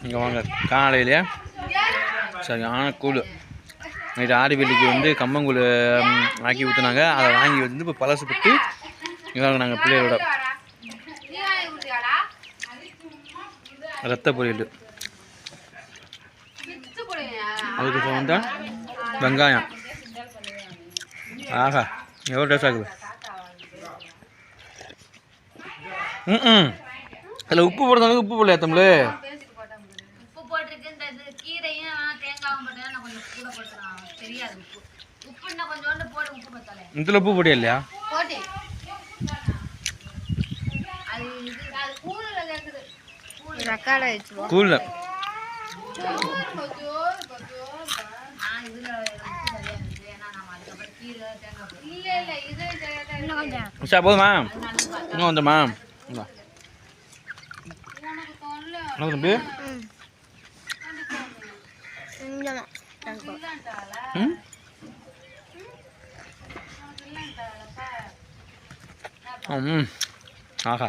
இங்கே வாங்க காலையிலே சரியான கூழ். நைட்டு ஆடி வெள்ளிக்கு வந்து கம்மங்கூழ் ஆக்கி ஊற்றுனாங்க. அதை வாங்கி வந்து இப்போ பழசுப்பட்டு இங்கே நாங்கள் பிள்ளைகளோட ரத்த பொரியல். அதுக்கு வந்து வெங்காயம். ஆஹா எவ்வளோ டேஸ்ட் ஆகுது. அதில் உப்பு போடுறதாங்க உப்பு போடலையா தமிழ்? இதில் உப்பு போட்டியா இல்லையா? கூழ் சார் போதுமா? இன்னும் வந்துமா தம்பி? ஆஹா